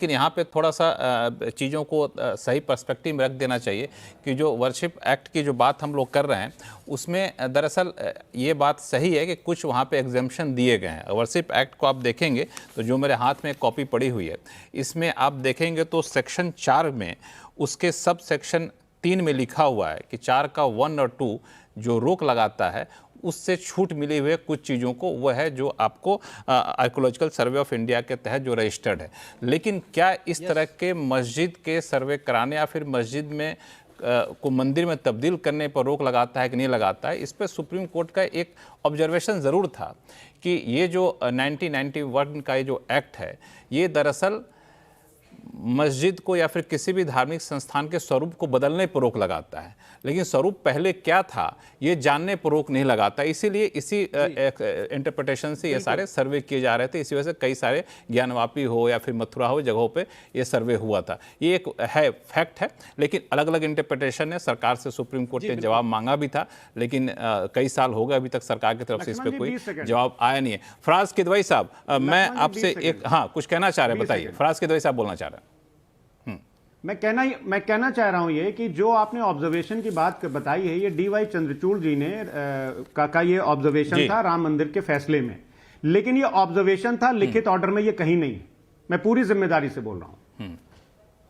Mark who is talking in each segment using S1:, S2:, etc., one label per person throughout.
S1: लेकिन यहाँ पे थोड़ा सा चीज़ों को सही पर्सपेक्टिव में रख देना चाहिए कि जो वर्शिप एक्ट की जो बात हम लोग कर रहे हैं उसमें दरअसल ये बात सही है कि कुछ वहाँ पे एग्जेम्पशन दिए गए हैं। वर्शिप एक्ट को आप देखेंगे तो जो मेरे हाथ में कॉपी पड़ी हुई है, इसमें आप देखेंगे तो सेक्शन 4 में उसके सब सेक्शन 3 में लिखा हुआ है कि 4 का 1 और 2 जो रोक लगाता है उससे छूट मिली हुई कुछ चीज़ों को वह है जो आपको आर्कियोलॉजिकल सर्वे ऑफ इंडिया के तहत जो रजिस्टर्ड है। लेकिन क्या इस तरह के मस्जिद के सर्वे कराने या फिर मस्जिद में को मंदिर में तब्दील करने पर रोक लगाता है कि नहीं लगाता है, इस पर सुप्रीम कोर्ट का एक ऑब्जर्वेशन ज़रूर था कि ये जो 1991 का ये जो एक्ट है ये दरअसल मस्जिद को या फिर किसी भी धार्मिक संस्थान के स्वरूप को बदलने पर रोक लगाता है, लेकिन स्वरूप पहले क्या था ये जानने पर रोक नहीं लगाता। इसीलिए इसी इंटरप्रिटेशन से ये सारे सर्वे किए जा रहे थे। इसी वजह से कई सारे ज्ञानवापी हो या फिर मथुरा हो जगहों पे ये सर्वे हुआ था। ये एक है फैक्ट है, लेकिन अलग अलग इंटरप्रिटेशन है। सरकार से सुप्रीम कोर्ट ने जवाब मांगा भी था, लेकिन कई साल हो गए अभी तक सरकार की तरफ से इस पर कोई जवाब आया नहीं है। फराज किदवई साहब, मैं आपसे एक कुछ कहना चाह रहे हैं, बताइए। फराज किदवई साहब बोलना चाह रहे हैं।
S2: मैं कहना चाह रहा हूं ये कि जो आपने ऑब्जर्वेशन की बात बताई है, ये डीवाई चंद्रचूड़ जी ने का ये ऑब्जर्वेशन था राम मंदिर के फैसले में, लेकिन ये ऑब्जर्वेशन था लिखित ऑर्डर में, ये कहीं नहीं। मैं पूरी जिम्मेदारी से बोल रहा हूं,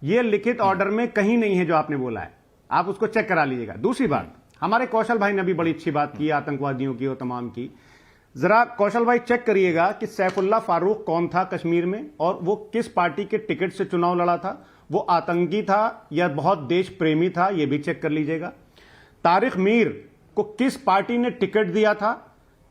S2: ये लिखित ऑर्डर में कहीं नहीं है जो आपने बोला है, आप उसको चेक करा लीजिएगा। दूसरी बात, हमारे कौशल भाई ने भी बड़ी अच्छी बात की आतंकवादियों की और तमाम की। जरा कौशल भाई चेक करिएगा कि सैफुल्ला फारूक कौन था कश्मीर में और वो किस पार्टी के टिकट से चुनाव लड़ा था, वो आतंकी था या बहुत देश प्रेमी था, ये भी चेक कर लीजिएगा। तारिक मीर को किस पार्टी ने टिकट दिया था,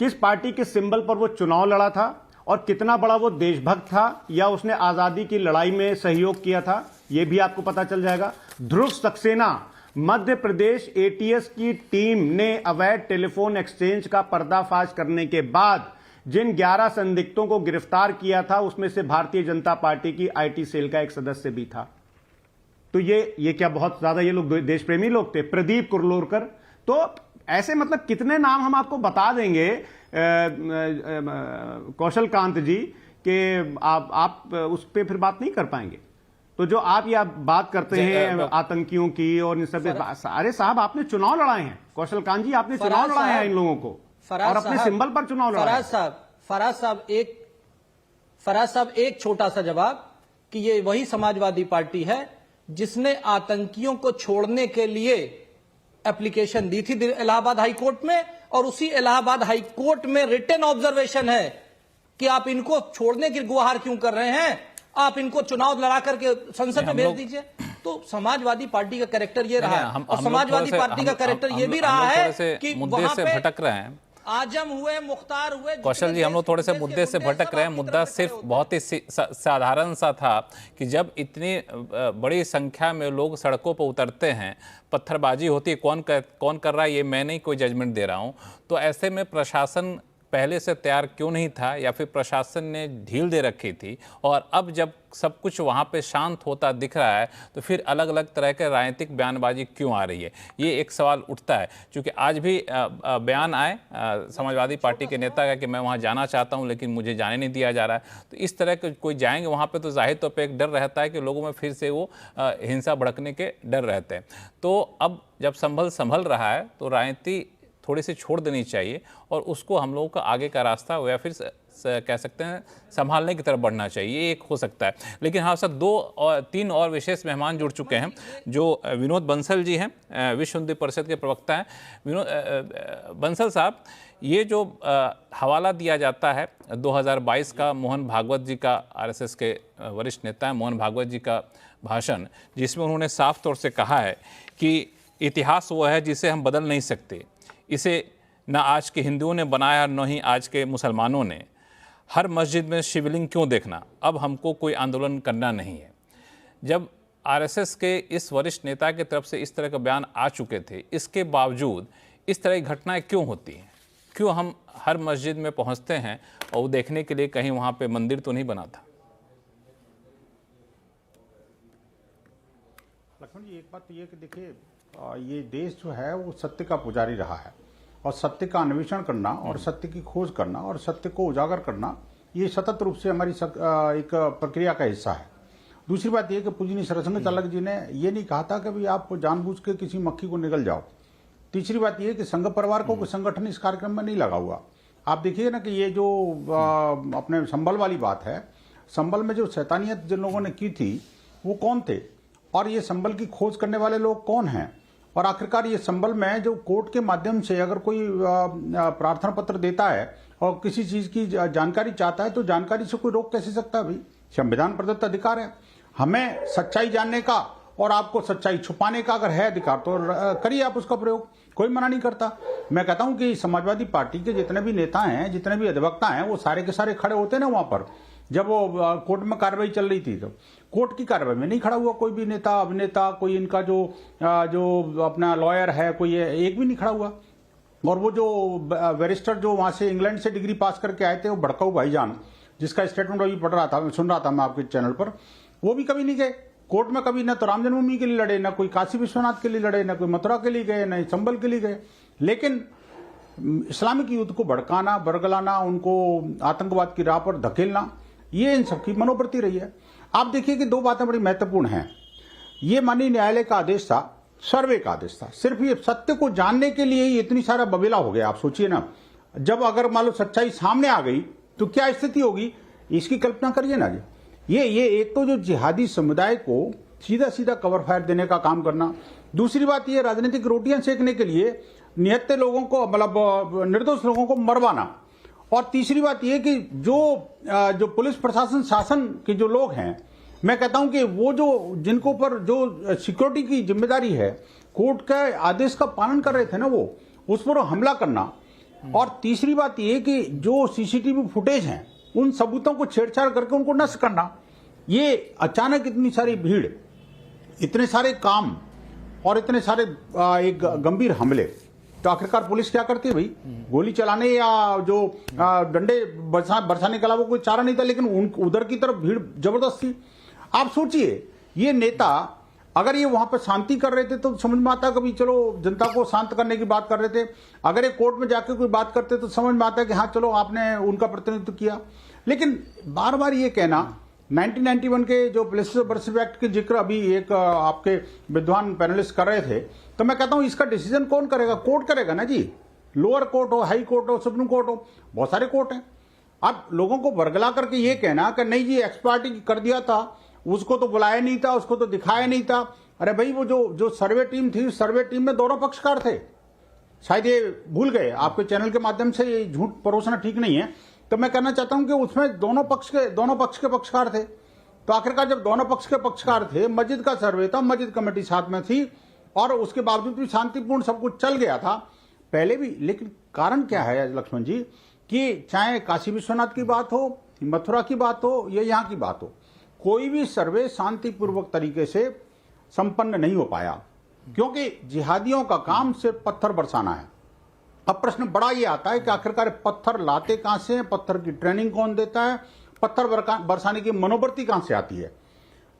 S2: किस पार्टी के सिंबल पर वो चुनाव लड़ा था और कितना बड़ा वो देशभक्त था या उसने आजादी की लड़ाई में सहयोग किया था, ये भी आपको पता चल जाएगा। ध्रुव सक्सेना, मध्य प्रदेश एटीएस की टीम ने अवैध टेलीफोन एक्सचेंज का पर्दाफाश करने के बाद जिन 11 संदिग्धों को गिरफ्तार किया था उसमें से भारतीय जनता पार्टी की आईटी सेल का एक सदस्य भी था। तो ये क्या बहुत ज्यादा ये लोग देश प्रेमी लोग थे? प्रदीप कुरलोरकर, तो ऐसे मतलब कितने नाम हम आपको बता देंगे कौशल कांत जी कि आप उस पर फिर बात नहीं कर पाएंगे। तो जो आप ये बात करते हैं आतंकियों की और इन सब, अरे साहब आपने चुनाव लड़ाए हैं, कौशल कांत जी आपने चुनाव लड़ाए हैं इन लोगों को और अपने सिंबल पर चुनाव लड़ाए।
S3: फराज साहब एक छोटा सा जवाब कि ये वही समाजवादी पार्टी है जिसने आतंकियों को छोड़ने के लिए एप्लीकेशन दी थी इलाहाबाद हाई कोर्ट में, और उसी इलाहाबाद हाई कोर्ट में रिटन ऑब्जर्वेशन है कि आप इनको छोड़ने की गुहार क्यों कर रहे हैं, आप इनको चुनाव लड़ा करके संसद में भेज दीजिए। तो समाजवादी पार्टी का कैरेक्टर ये रहा है और समाजवादी पार्टी का कैरेक्टर ये भी रहा है कि
S1: मुद्दे से भटक रहे हैं।
S3: आजम हुए, मुख्तार हुए,
S1: कौशल जी, हम लोग थोड़े से मुद्दे से भटक रहे हैं। मुद्दा सिर्फ बहुत ही साधारण सा था कि जब इतनी बड़ी संख्या में लोग सड़कों पर उतरते हैं, पत्थरबाजी होती है, कौन कर रहा है ये मैं नहीं कोई जजमेंट दे रहा हूँ, तो ऐसे में प्रशासन पहले से तैयार क्यों नहीं था या फिर प्रशासन ने ढील दे रखी थी, और अब जब सब कुछ वहाँ पे शांत होता दिख रहा है तो फिर अलग अलग तरह के राजनीतिक बयानबाजी क्यों आ रही है, ये एक सवाल उठता है। क्योंकि आज भी बयान आए समाजवादी पार्टी के नेता का कि मैं वहाँ जाना चाहता हूँ लेकिन मुझे जाने नहीं दिया जा रहा है। तो इस तरह के कोई जाएंगे वहाँ पे तो जाहिर तौर पर एक डर रहता है कि लोगों में फिर से वो हिंसा भड़कने के डर रहते हैं। तो अब जब संभल रहा है तो राजनीति थोड़ी सी छोड़ देनी चाहिए और उसको हम लोगों का आगे का रास्ता या फिर कह सकते हैं संभालने की तरफ बढ़ना चाहिए, ये एक हो सकता है। लेकिन हाँ सर, 2-3 और विशेष मेहमान जुड़ चुके हैं। जो विनोद बंसल जी हैं, विश्व हिंदू परिषद के प्रवक्ता हैं। विनोद बंसल साहब, ये जो हवाला दिया जाता है 2022 का मोहन भागवत जी का, आरएसएस के वरिष्ठ नेता हैं मोहन भागवत जी का भाषण, जिसमें उन्होंने साफ तौर से कहा है कि इतिहास वो है जिसे हम बदल नहीं सकते, इसे न आज के हिंदुओं ने बनाया न ही आज के मुसलमानों ने। हर मस्जिद में शिवलिंग क्यों देखना, अब हमको कोई आंदोलन करना नहीं है। जब आरएसएस के इस वरिष्ठ नेता की तरफ से इस तरह का बयान आ चुके थे, इसके बावजूद इस तरह की घटनाएं क्यों होती हैं? क्यों हम हर मस्जिद में पहुंचते हैं और वो देखने के लिए कहीं वहाँ पे मंदिर तो नहीं बना था?
S4: लक्ष्मण जी, एक बात तो ये कि देखिए, ये देश जो है वो सत्य का पुजारी रहा है और सत्य का अन्वेषण करना और सत्य की खोज करना और सत्य को उजागर करना, ये सतत रूप से हमारी एक प्रक्रिया का हिस्सा है। दूसरी बात यह कि पूजनीय सरसंघ चालक जी ने ये नहीं कहा था कि भाई आप जानबूझ के किसी मक्खी को निगल जाओ। तीसरी बात यह कि संघ परिवार को कोई संगठन इस कार्यक्रम में नहीं लगा हुआ। आप देखिए ना कि ये जो अपने संबल वाली बात है, संबल में जो शैतानियत जिन लोगों ने की थी वो कौन थे, और ये संबल की खोज करने वाले लोग कौन हैं, और आखिरकार ये संबल में जो कोर्ट के माध्यम से अगर कोई प्रार्थना पत्र देता है और किसी चीज की जानकारी चाहता है तो जानकारी से कोई रोक कैसे सकता है? भाई संविधान प्रदत्त अधिकार है हमें सच्चाई जानने का, और आपको सच्चाई छुपाने का अगर है अधिकार तो करिए आप उसका प्रयोग, कोई मना नहीं करता। मैं कहता हूं कि समाजवादी पार्टी के जितने भी नेता हैं, जितने भी अधिवक्ता हैं, वो सारे के सारे खड़े होते ना वहां पर जब वो कोर्ट में कार्रवाई चल रही थी। तो कोर्ट की कार्रवाई में नहीं खड़ा हुआ कोई भी नेता, अभिनेता, कोई इनका जो अपना लॉयर है, कोई एक भी नहीं खड़ा हुआ। और वो जो बैरिस्टर जो वहां से इंग्लैंड से डिग्री पास करके आए थे, वो भड़काऊ भाईजान, जिसका स्टेटमेंट अभी पढ़ रहा था, सुन रहा था मैं आपके चैनल पर, वो भी कभी नहीं गए कोर्ट में। कभी न तो राम जन्मभूमि के लिए लड़े, न कोई काशी विश्वनाथ के लिए लड़े, न कोई मथुरा के लिए गए, न संबल के लिए गए। लेकिन इस्लामिक युद्ध को भड़काना, बरगलाना, उनको आतंकवाद की राह पर धकेलना, ये इन सबकी मनोवृत्ति रही है। आप देखिए कि दो बातें बड़ी महत्वपूर्ण हैं। ये माननीय न्यायालय का आदेश था, सर्वे का आदेश था, सिर्फ ये सत्य को जानने के लिए ही इतनी सारा बबेला हो गया। आप सोचिए ना, जब अगर मान लो सच्चाई सामने आ गई तो क्या स्थिति होगी, इसकी कल्पना करिए ना जी। ये एक तो जो जिहादी समुदाय को सीधा सीधा कवर फायर देने का काम करना, दूसरी बात ये राजनीतिक रोटियां सेकने के लिए निहत्थे लोगों को, मतलब निर्दोष लोगों को मरवाना, और तीसरी बात यह कि जो पुलिस प्रशासन शासन के जो लोग हैं, मैं कहता हूं कि वो जो जिनको पर जो सिक्योरिटी की जिम्मेदारी है, कोर्ट का आदेश का पालन कर रहे थे ना, वो उस पर हमला करना, और तीसरी बात यह कि जो सीसीटीवी फुटेज हैं उन सबूतों को छेड़छाड़ करके उनको नष्ट करना। ये अचानक इतनी सारी भीड़, इतने सारे काम और इतने सारे एक गंभीर हमले, तो आखिरकार पुलिस क्या करती है भाई? गोली चलाने या जो डंडे बरसाने के अलावा कोई चारा नहीं था। लेकिन उधर की तरफ भीड़ जबरदस्त थी। आप सोचिए, ये नेता अगर ये वहां पर शांति कर रहे थे तो समझ में आता, कभी चलो जनता को शांत करने की बात कर रहे थे। अगर ये कोर्ट में जाकर कोई बात करते तो समझ में आता कि हाँ चलो आपने उनका प्रतिनिधित्व किया। लेकिन बार बार ये कहना, 1991 के जो पुलिस वर्शिप एक्ट के जिक्र अभी एक आपके विद्वान पैनलिस्ट कर रहे थे, तो मैं कहता हूं इसका डिसीजन कौन करेगा? कोर्ट करेगा ना जी। लोअर कोर्ट हो, हाई कोर्ट हो, सुप्रीम कोर्ट हो, बहुत सारे कोर्ट हैं। अब लोगों को बरगला करके ये कहना कि नहीं जी एक्स पार्टी कर दिया था, उसको तो बुलाया नहीं था, उसको तो दिखाया नहीं था। अरे भाई, वो जो सर्वे टीम थी, सर्वे टीम में दोनों पक्षकार थे। शायद ये भूल गए, आपके चैनल के माध्यम से ये झूठ परोसना ठीक नहीं है। तो मैं कहना चाहता हूं कि उसमें दोनों पक्ष के पक्षकार थे। तो आखिरकार जब दोनों पक्ष के पक्षकार थे, मस्जिद का सर्वे था, मस्जिद कमेटी साथ में थी, और उसके बावजूद भी शांतिपूर्ण सब कुछ चल गया था पहले भी। लेकिन कारण क्या है लक्ष्मण जी, कि चाहे काशी विश्वनाथ की बात हो, मथुरा की बात हो, या यहां की बात हो, कोई भी सर्वे शांतिपूर्वक तरीके से संपन्न नहीं हो पाया, क्योंकि जिहादियों का काम सिर्फ पत्थर बरसाना है। अब प्रश्न बड़ा ये आता है कि आखिरकार पत्थर लाते कहां से हैं, पत्थर की ट्रेनिंग कौन देता है, पत्थर बरसाने की मनोवृत्ति कहां से आती है?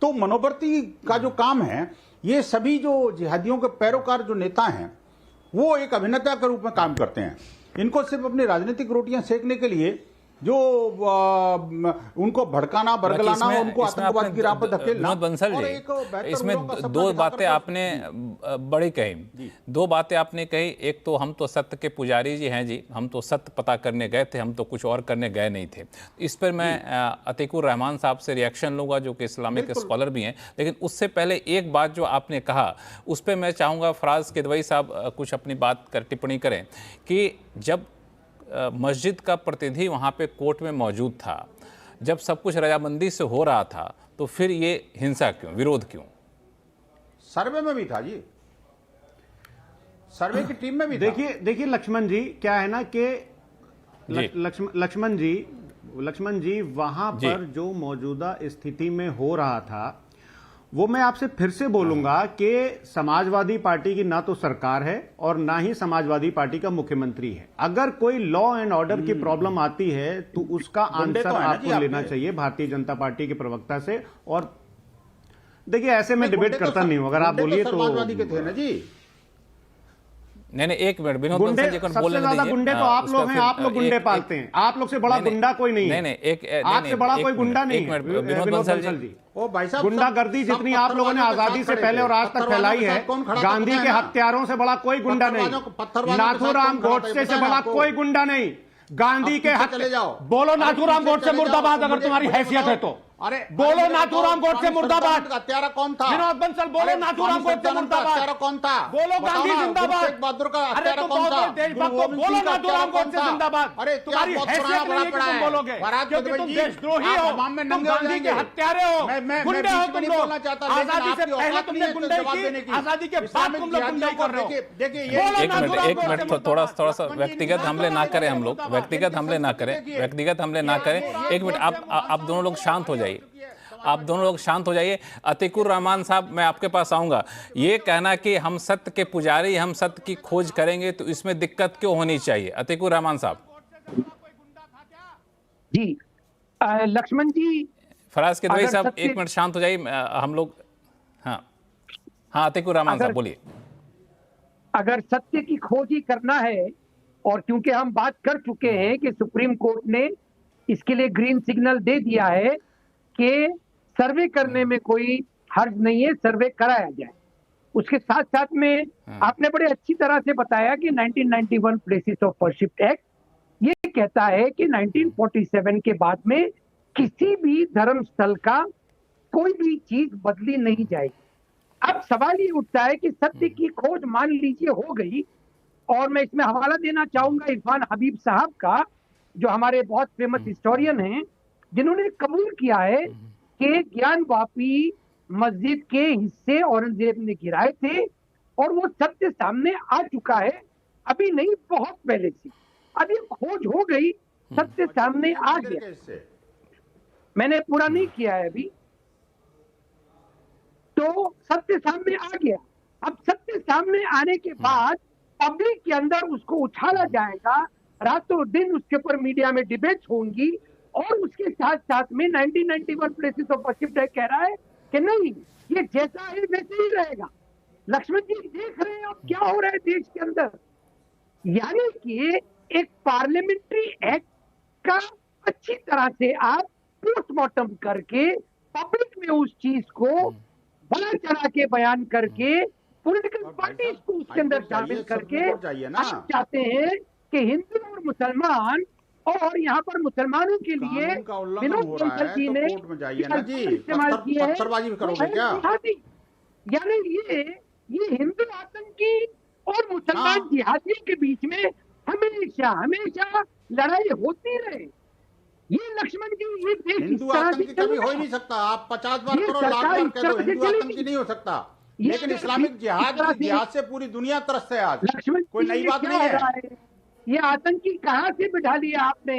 S4: तो मनोवृत्ति का जो काम है, ये सभी जो जिहादियों के पैरोकार जो नेता हैं, वो एक अभिनेता के रूप में काम करते हैं। इनको सिर्फ अपनी राजनीतिक रोटियां सेकने के लिए जो उनको भड़काना, बरगलाना, उनको आतंकवाद की राह पर धकेलना।
S1: विनोद बंसल जी, इसमें दो बातें आपने बड़ी कही, दो बातें आपने कही। एक तो हम तो सत्य के पुजारी जी हैं जी, हम तो सत्य पता करने गए थे, हम तो कुछ और करने गए नहीं थे। इस पर मैं अतीकुर रहमान साहब से रिएक्शन लूंगा, जो कि इस्लामिक स्कॉलर भी हैं। लेकिन उससे पहले एक बात जो आपने कहा, उस पर मैं चाहूँगा फराज किदवई साहब कुछ अपनी बात कर टिप्पणी करें कि जब मस्जिद का प्रतिनिधि वहाँ पे कोर्ट में मौजूद था, जब सब कुछ रजामंदी से हो रहा था, तो फिर ये हिंसा क्यों, विरोध क्यों?
S4: सर्वे में भी था जी, सर्वे की टीम में भी।
S2: देखिए लक्ष्मण जी, क्या है ना कि लक्ष्मण जी वहां पर जो मौजूदा स्थिति में हो रहा था, वो मैं आपसे फिर से बोलूंगा कि समाजवादी पार्टी की ना तो सरकार है और ना ही समाजवादी पार्टी का मुख्यमंत्री है। अगर कोई लॉ एंड ऑर्डर की प्रॉब्लम आती है तो उसका आंसर आपको लेना चाहिए भारतीय जनता पार्टी के प्रवक्ता से। और देखिए, ऐसे में डिबेट करता नहीं हूं, अगर आप बोलिए तो।
S4: समाजवादी के थे ना जी।
S1: नहीं, एक मिनट, विनोद बंसल जी को बोलने दीजिए।
S2: सबसे ज्यादा गुंडे तो आप लोग हैं, आप लोग गुंडे पालते हैं। आप लोग से बड़ा गुंडा कोई नहीं है।
S1: नहीं,
S2: आपसे बड़ा कोई गुंडा नहीं है।
S1: विनोद बंसल जी,
S4: ओ भाई साहब,
S2: गुंडागर्दी
S4: सब
S2: जितनी आप लोगों ने
S4: पत्थरबाजों के
S2: आजादी
S4: साथ
S2: से
S4: खड़े
S2: पहले
S4: थे।
S2: और आज तक
S4: पत्थरबाजों
S2: फैलाई
S4: के
S2: है,
S4: साथ कौन खड़ा था
S2: गांधी
S4: बताया
S2: के
S4: ना।
S2: हत्यारों से बड़ा कोई गुंडा नहीं,
S4: पत्थरबाजों के साथ
S2: नाथूराम
S4: कौन खड़ा था,
S2: गोडसे से
S4: बताया
S2: बड़ा
S4: आपको।
S2: कोई गुंडा नहीं। गांधी
S4: अब
S2: के
S4: पीछे
S2: हत्या
S4: चले जाओ।
S2: बोलो
S4: अब
S2: नाथूराम
S4: पीछे
S2: गोडसे
S4: चले जाओ।
S2: मुर्दाबाद अगर
S4: मुझे-
S2: तुम्हारी
S4: मुझे
S2: हैसियत
S4: बताओ।
S2: है तो।
S4: अरे
S2: बोलो
S4: मुझे
S2: नाथूराम
S4: बताओ,
S2: गोडसे
S4: स्वामी
S2: मुर्दाबाद।
S4: सच्चिदानंद का हत्यारा कौन था?
S2: विनोद बंसल बोलो
S4: अरे
S2: नाथूराम
S4: स्वामी
S2: गोडसे
S4: सच्चिदानंद का
S2: मुर्दाबाद।
S4: हत्यारा कौन था?
S2: बोलो
S4: बताओ
S2: गांधी
S4: ना,
S2: जिंदाबाद।
S4: गुरु तेग बहादुर का
S2: अरे
S4: हत्यारा
S2: तुम
S4: कौन
S2: बहुत
S4: था?
S2: बड़े देशभक्त
S4: गुरु
S2: हो,
S4: गोविंद
S2: बोलो
S4: सिंह का हत्यारा
S2: नाथूराम
S4: कौन
S2: गोडसे
S4: था?
S2: जिंदाबाद।
S4: अरे क्या
S2: तुम्हारी
S4: बहुत
S2: हैसियत
S4: पुराना
S2: नहीं है कि
S4: पड़ा
S2: तुम
S4: है।
S2: बोलोगे,
S4: महाराज
S2: क्योंकि
S4: पृथ्वी
S2: तुम
S4: जी,
S2: देशद्रोही
S4: आप
S2: हो,
S4: हमाम में
S2: तुम
S4: नंगे हो
S2: गांधी के
S4: जाएंगे।
S2: हत्यारे हो,
S4: मैं
S2: गुंडे
S4: बीच
S2: हो
S4: में
S2: तुम
S4: नहीं
S2: लोग।
S4: बोलना चाहता, लेकिन
S2: आजादी से
S4: आपकी
S2: पहले
S4: औकात
S2: तुमने
S4: नहीं है इसका
S2: गुंडे
S4: जवाब देने
S2: की,
S4: की।
S2: आजादी के बाद
S4: इस्लामिक
S2: तुम लोग गुंडे कर रहे हो।
S4: देखिए ये
S2: बोलो
S1: एक मिनट
S2: नाथूराम
S1: एक
S2: गोडसे
S1: मिनट थोड़ा
S2: मुर्दाबाद।
S1: सा व्यक्तिगत हमले ना करें हम लोग, व्यक्तिगत हमले ना करें, व्यक्तिगत हमले ना करें। एक मिनट आप दोनों लोग शांत हो जाइए, आप दोनों लोग शांत हो जाइए। अतीकुर रहमान साहब, मैं आपके पास आऊंगा। ये कहना कि हम सत्य के पुजारी, हम सत्य की खोज करेंगे, तो इसमें दिक्कत क्यों होनी चाहिए? अतीकुर रहमान साहब।
S5: जी लक्ष्मण जी,
S1: फराज किदवई
S5: अगर
S1: साहब
S5: सत्य-
S1: एक मिनट शांत हो जाइए। हम लोग हाँ हाँ अतीकुर रहमान साहब बोलिए।
S5: अगर सत्य की खोज ही करना है, और क्योंकि हम बात कर चुके हैं कि सुप्रीम कोर्ट ने इसके लिए ग्रीन सिग्नल दे दिया है कि सर्वे करने में कोई हर्ज नहीं है, सर्वे कराया जाए। उसके साथ साथ में आपने बड़े अच्छी तरह से बताया कि 1991 प्लेसेस ऑफ वर्शिप एक्ट ये कहता है कि 1947 के बाद में किसी भी धर्म स्थल का कोई भी चीज बदली नहीं जाएगी। अब सवाल ये उठता है कि सत्य की खोज मान लीजिए हो गई, और मैं इसमें हवाला देना चाहूंगा इरफान हबीब साहब का, जो हमारे बहुत फेमस हिस्टोरियन हैं, जिन्होंने कबूल किया है कि ज्ञान वापी मस्जिद के हिस्से औरंगजेब ने गिराए थे, और वो सत्य सामने आ चुका है, अभी नहीं बहुत पहले से। अब ये खोज हो गई, सत्य सामने आ गया, मैंने पूरा नहीं किया है अभी, तो सत्य सामने आ गया। अब सत्य सामने आने के बाद पब्लिक के अंदर उसको उछाला जाएगा, रातों दिन उसके ऊपर मीडिया में डिबेट्स होंगी, और उसके साथ साथ में 1991 प्लेसेस ऑफ वर्शिप एक्ट कह रहा है कि नहीं, ये जैसा है वैसे ही रहेगा। लक्ष्मण जी देख रहे हैं अब क्या हो रहा है देश के अंदर, यानी कि एक पार्लियामेंट्री एक्ट का अच्छी तरह से आप पोस्टमार्टम करके पब्लिक में उस चीज को बड़ा चढ़ा के बयान करके पॉलिटिकल पार्टीज को उसके अंदर शामिल करके आप चाहते हैं कि हिंदू और मुसलमान, और यहाँ पर मुसलमानों के लिए विनोद बंसल जी ने इस्तेमाल किया है,
S4: पत्थरबाजी करोगे क्या?
S5: यानी ये हिंदू आतंकी और मुसलमान जिहादियों के बीच में हमेशा हमेशा लड़ाई होती रहे। ये लक्ष्मण जी, ये देश
S4: हिंदू आतंकी कभी हो ही नहीं सकता। आप 50 बार करो, लाख बार कह दो, हिंदू आतंकी नहीं हो सकता। लेकिन इस्लामिक जिहाद से पूरी दुनिया त्रस्त है आज।
S5: लक्ष्मण
S4: कोई नई बात नहीं है।
S5: ये आतंकी कहाँ से बिठा लिया आपने?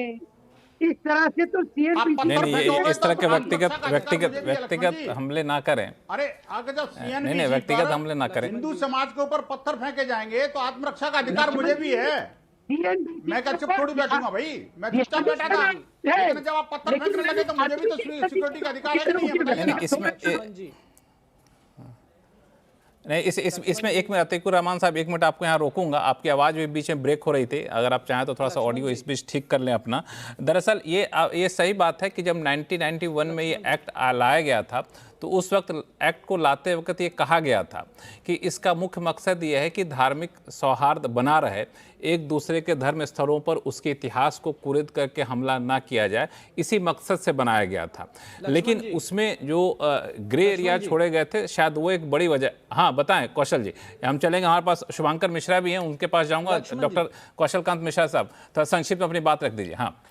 S5: इस तरह से तो सीएनपी
S1: नहीं, इस तरह के व्यक्तिगत हमले ना करें।
S4: अरे अगर जब सीएनपी
S1: नहीं, व्यक्तिगत हमले ना करें।
S4: हिंदू समाज के ऊपर पत्थर फेंके जाएंगे तो आत्मरक्षा का अधिकार मुझे भी है। मैं क्या चुप थोड़ी बैठूंगा भाई, मैं चुपचाप बैठा था। लेकिन जब आप पत्थर फेंकने लगे तो मुझे भी तो सिक्योरिटी का अधिकार है कि नहीं है?
S1: इसमें नहीं, इसमें एक मिनट अतीकुर रहमान साहब, एक मिनट आपको यहाँ रोकूंगा। आपकी आवाज़ भी बीच में ब्रेक हो रही थी, अगर आप चाहें तो थोड़ा सा ऑडियो इस बीच ठीक कर लें अपना। दरअसल ये सही बात है कि जब 1991 में ये एक्ट लाया गया था, तो उस वक्त एक्ट को लाते वक्त ये कहा गया था कि इसका मुख्य मकसद ये है कि धार्मिक सौहार्द बना रहे, एक दूसरे के धर्म स्थलों पर उसके इतिहास को कुरिद करके हमला ना किया जाए, इसी मकसद से बनाया गया था। लेकिन उसमें जो ग्रे एरिया छोड़े गए थे, शायद वो एक बड़ी वजह। हाँ बताएं कौशल जी, हम चलेंगे, हमारे पास शुभांकर मिश्रा भी हैं, उनके पास जाऊंगा। डॉक्टर कौशल कांत मिश्रा साहब, थोड़ा संक्षिप्त में अपनी बात रख दीजिए। हाँ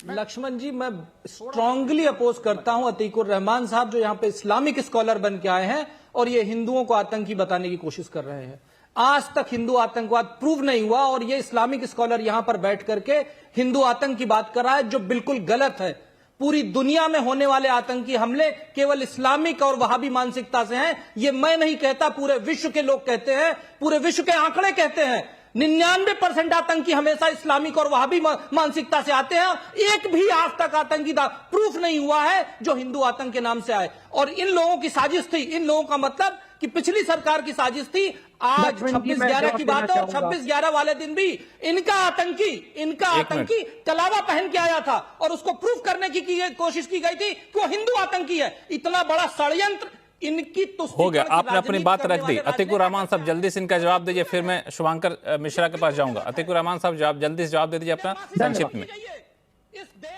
S3: लक्ष्मण जी, मैं स्ट्रांगली अपोज करता हूं अतीकुर रहमान साहब, जो यहां पे इस्लामिक स्कॉलर बन के आए हैं और ये हिंदुओं को आतंकी बताने की कोशिश कर रहे हैं। आज तक हिंदू आतंकवाद प्रूव नहीं हुआ, और ये इस्लामिक स्कॉलर यहां पर बैठ करके हिंदू आतंक की बात कर रहा है, जो बिल्कुल गलत है। पूरी दुनिया में होने वाले आतंकी हमले केवल इस्लामिक और वहाबी मानसिकता से हैं। ये मैं नहीं कहता, पूरे विश्व के लोग कहते हैं, पूरे विश्व के आंकड़े कहते हैं। 99% आतंकी हमेशा इस्लामिक और वहाबी मानसिकता से आते हैं। एक भी आज तक आतंकी का प्रूफ नहीं हुआ है जो हिंदू आतंक के नाम से आए। और इन लोगों की साजिश थी, इन लोगों का मतलब कि पिछली सरकार की साजिश थी। आज 26/11 की बात है और 26/11 वाले दिन भी इनका आतंकी कलावा पहन के आया था और उसको प्रूफ करने की कोशिश की गई थी कि वो हिंदू आतंकी है। इतना बड़ा षड्यंत्र इनकी
S1: हो गया। आपने अपनी बात रख दी। अतिकुर रहमान साहब जल्दी से इनका जवाब दीजिए, फिर मैं शुभांकर मिश्रा के पास जाऊंगा। अतिकुर रहमान साहब जल्दी से जवाब दे दीजिए अपना संक्षिप्त में।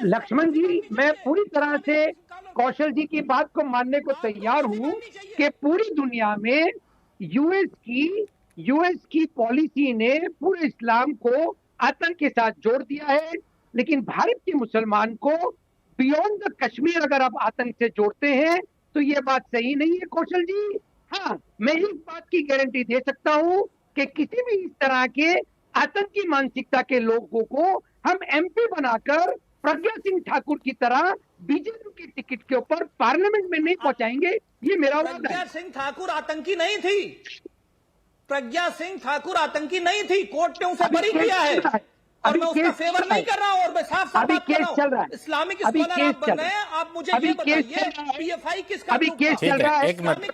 S5: लक्ष्मण जी, मैं पूरी तरह से कौशल जी की बात को मानने को तैयार हूं कि पूरी दुनिया में यूएस की पॉलिसी ने पूरे इस्लाम को आतंक के साथ जोड़ दिया है, लेकिन भारत के मुसलमान को बियॉन्ड द कश्मीर अगर आप आतंक से जोड़ते हैं तो ये बात सही नहीं है कौशल जी। हाँ, मैं इस बात की गारंटी दे सकता हूं कि किसी भी इस तरह के आतंकी मानसिकता के लोगों को हम एमपी बनाकर प्रज्ञा सिंह ठाकुर की तरह बीजेपी की टिकट के ऊपर पार्लियामेंट में नहीं पहुंचाएंगे, ये मेरा वादा है।
S3: प्रज्ञा सिंह ठाकुर आतंकी नहीं थी, प्रज्ञा सिंह ठाकुर आतंकी नहीं थी। कोर्ट ने उसे बरी किया है और मैं उसका फेवर नहीं कर रहा हूं और मैं साफ साफ बात कर रहा हूं। इस्लामिक स्कॉलर आप बन रहे हैं, आप मुझे ये बताइए पीएफआई किसका?
S5: अभी केस चल रहा है।
S1: एक मिनट